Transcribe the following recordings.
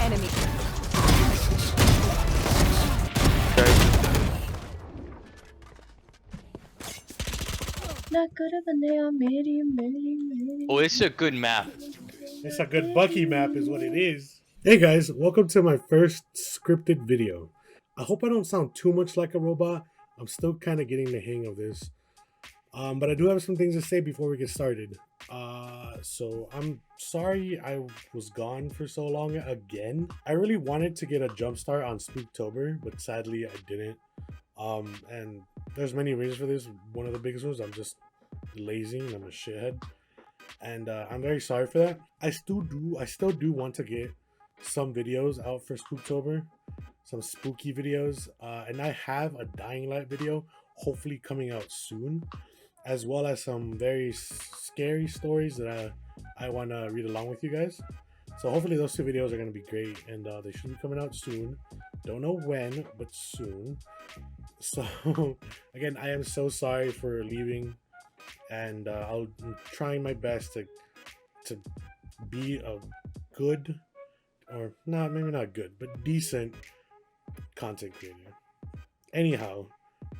enemy. Oh, it's a good map. It's a good Bucky map is what it is. Hey guys, welcome to my first scripted video. I hope I don't sound too much like a robot. I'm still kind of getting the hang of this. But I do have some things to say before we get started. So I'm sorry I was gone for so long again. I really wanted to get a jump start on Spooktober, but sadly I didn't. And there's many reasons for this. One of the biggest ones, I'm just lazy and I'm a shithead. And I'm very sorry for that. I still do want to get some videos out for Spooktober, some spooky videos, and I have a Dying Light video hopefully coming out soon, as well as some very scary stories that I want to read along with you guys. So hopefully those two videos are going to be great, and they should be coming out soon. Don't know when, but soon. So again, I am so sorry for leaving, and I'm trying my best to be a good, or not, maybe not good, but decent content creator. Anyhow,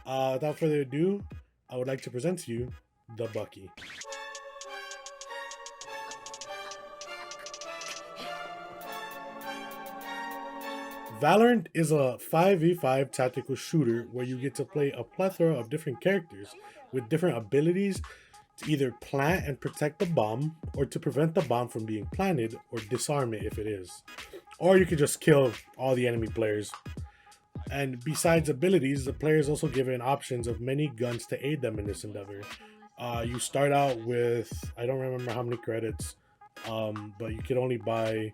without further ado, I would like to present to you the Bucky. Valorant is a 5v5 tactical shooter where you get to play a plethora of different characters with different abilities to either plant and protect the bomb, or to prevent the bomb from being planted or disarm it if it is. Or you could just kill all the enemy players. And besides abilities, the player is also given options of many guns to aid them in this endeavor. You start out with, I don't remember how many credits, but you could only buy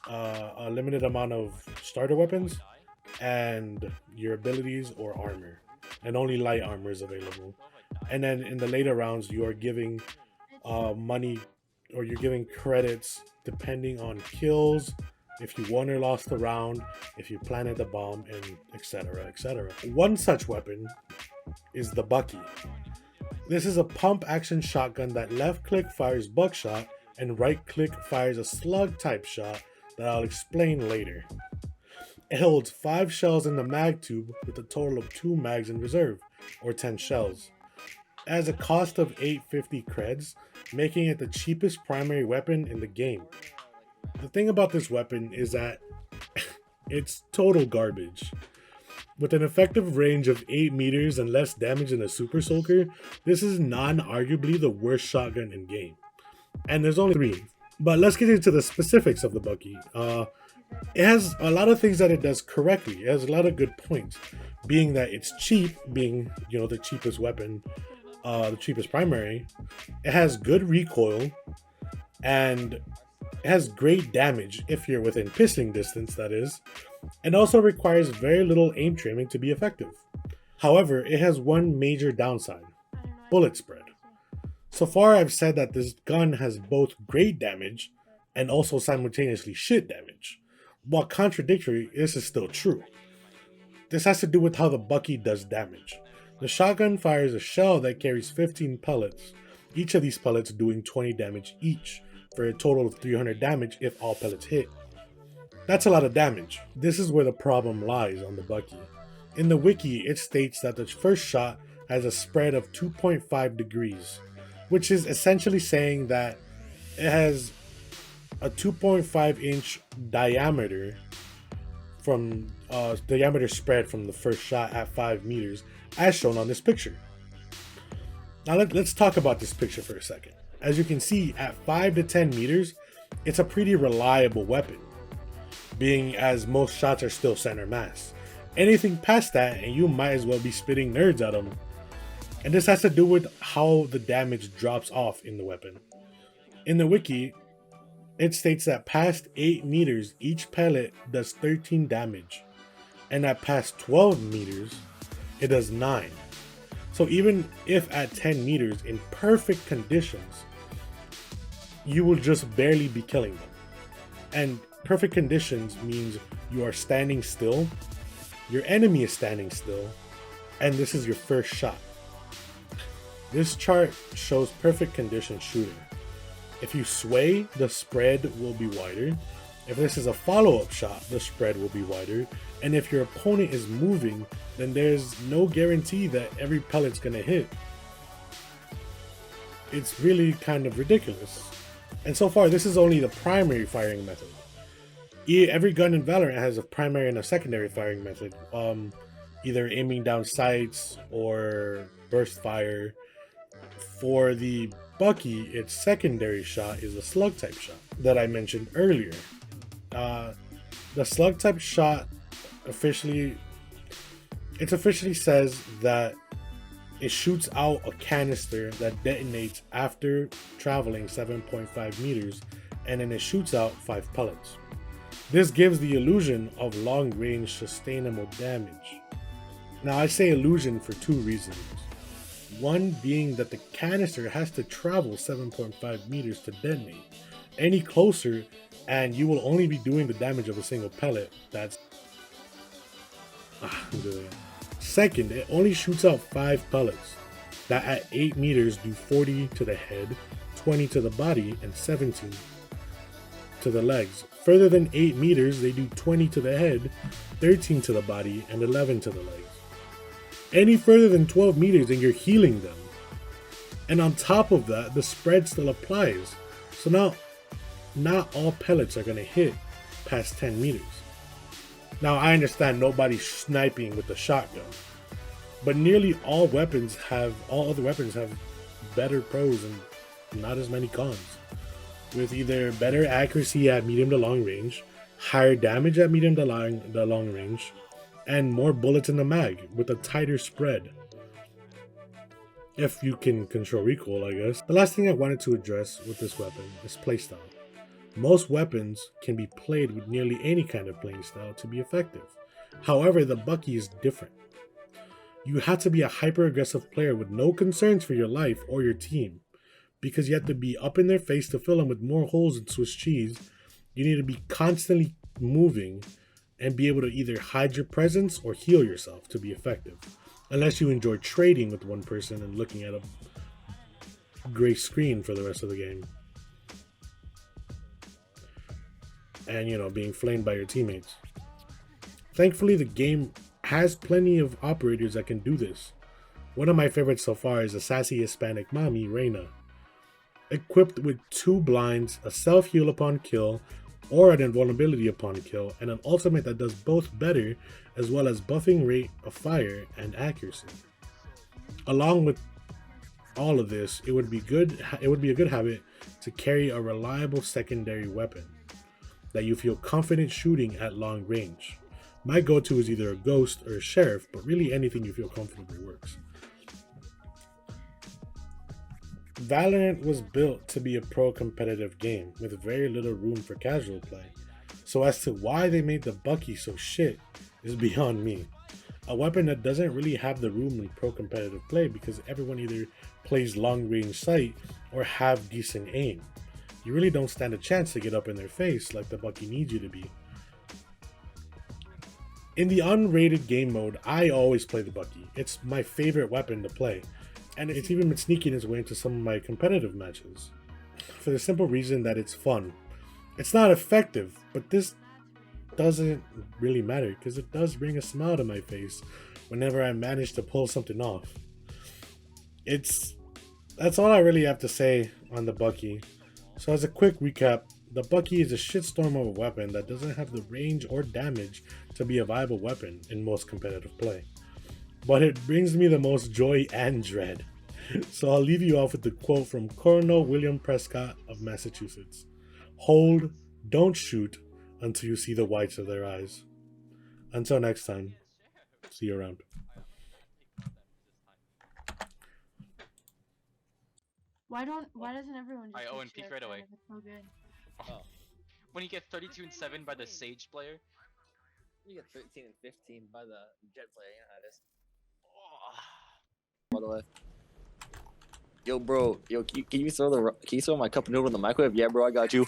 a limited amount of starter weapons and your abilities or armor, and only light armor is available. And then in the later rounds, you are giving money, or you're giving credits depending on kills, if you won or lost the round, if you planted the bomb, and etc, etc. One such weapon is the Bucky. This is a pump action shotgun that left click fires buckshot and right click fires a slug type shot that I'll explain later. It holds 5 shells in the mag tube with a total of 2 mags in reserve, or 10 shells. It has a cost of 850 creds, making it the cheapest primary weapon in the game. The thing about this weapon is that it's total garbage. With an effective range of 8 meters and less damage than a super soaker, this is non-arguably the worst shotgun in game. And there's only 3. But let's get into the specifics of the Bucky. It has a lot of things that it does correctly. It has a lot of good points, being that it's cheap, being, you know, the cheapest weapon, the cheapest primary. It has good recoil, and it has great damage if you're within pissing distance, that is, and also requires very little aim trimming to be effective. However, it has one major downside: bullet spread. So far, I've said that this gun has both great damage and also simultaneously shit damage. While contradictory, this is still true. This has to do with how the Bucky does damage. The shotgun fires a shell that carries 15 pellets, each of these pellets doing 20 damage each, for a total of 300 damage if all pellets hit. That's a lot of damage. This is where the problem lies on the Bucky. In the wiki, it states that the first shot has a spread of 2.5 degrees, which is essentially saying that it has a 2.5 inch diameter from diameter spread from the first shot at 5 meters, as shown on this picture. Now let's talk about this picture for a second. As you can see, at 5 to 10 meters, it's a pretty reliable weapon, being as most shots are still center mass. Anything past that, and you might as well be spitting nerds at them. And this has to do with how the damage drops off in the weapon. In the wiki, it states that past 8 meters, each pellet does 13 damage, and at past 12 meters, it does 9. So even if at 10 meters in perfect conditions, you will just barely be killing them. And perfect conditions means you are standing still, your enemy is standing still, and this is your first shot. This chart shows perfect condition shooting. If you sway, the spread will be wider. If this is a follow-up shot, the spread will be wider, and if your opponent is moving, then there's no guarantee that every pellet's gonna hit. It's really kind of ridiculous. And so far, this is only the primary firing method. Every gun in Valorant has a primary and a secondary firing method. Either aiming down sights or burst fire. For the Bucky, its secondary shot is a slug type shot that I mentioned earlier. The slug type shot officially says that it shoots out a canister that detonates after traveling 7.5 meters, and then it shoots out 5 pellets. This gives the illusion of long-range sustainable damage. Now I say illusion for 2 reasons. One being that the canister has to travel 7.5 meters to detonate. Any closer and you will only be doing the damage of a single pellet. That's... Second, it only shoots out 5 pellets that at 8 meters do 40 to the head, 20 to the body, and 17 to the legs. Further than 8 meters, they do 20 to the head, 13 to the body, and 11 to the legs. Any further than 12 meters and you're healing them. And on top of that, the spread still applies. So now, not all pellets are going to hit past 10 meters. Now I understand nobody's sniping with the shotgun, but nearly all other weapons have better pros and not as many cons. With either better accuracy at medium to long range, higher damage at medium to long range, and more bullets in the mag with a tighter spread. If you can control recoil, I guess. The last thing I wanted to address with this weapon is playstyle. Most weapons can be played with nearly any kind of playing style to be effective. However, the Bucky is different. You have to be a hyper-aggressive player with no concerns for your life or your team, because you have to be up in their face to fill them with more holes than Swiss cheese. You need to be constantly moving and be able to either hide your presence or heal yourself to be effective. Unless you enjoy trading with one person and looking at a gray screen for the rest of the game. And, you know, being flamed by your teammates. Thankfully, the game has plenty of operators that can do this. One of my favorites so far is a sassy Hispanic mommy, Reina. Equipped with 2 blinds, a self-heal upon kill, or an invulnerability upon kill, and an ultimate that does both better, as well as buffing rate of fire and accuracy. Along with all of this, it would be a good habit to carry a reliable secondary weapon that you feel confident shooting at long range. My go-to is either a ghost or a sheriff, but really anything you feel comfortable works. Valorant was built to be a pro-competitive game with very little room for casual play, so as to why they made the Bucky so shit is beyond me. A weapon that doesn't really have the room in pro-competitive play because everyone either plays long-range sight or have decent aim. You really don't stand a chance to get up in their face like the Bucky needs you to be. In the unrated game mode, I always play the Bucky. It's my favorite weapon to play, and it's even been sneaking its way into some of my competitive matches. For the simple reason that it's fun. It's not effective, but this doesn't really matter because it does bring a smile to my face whenever I manage to pull something off. That's all I really have to say on the Bucky. So as a quick recap, the Bucky is a shitstorm of a weapon that doesn't have the range or damage to be a viable weapon in most competitive play. But it brings me the most joy and dread. So I'll leave you off with the quote from Colonel William Prescott of Massachusetts. Hold, don't shoot until you see the whites of their eyes. Until next time, see you around. Why doesn't everyone just Owen, peek right away. It's so good. Oh. When you get 32 and 7 by the Sage player. You get 13 and 15 by the Jet player, you know how it is. Oh. By the way. Yo, bro, can you throw my cup of noodle in the microwave? Yeah, bro, I got you.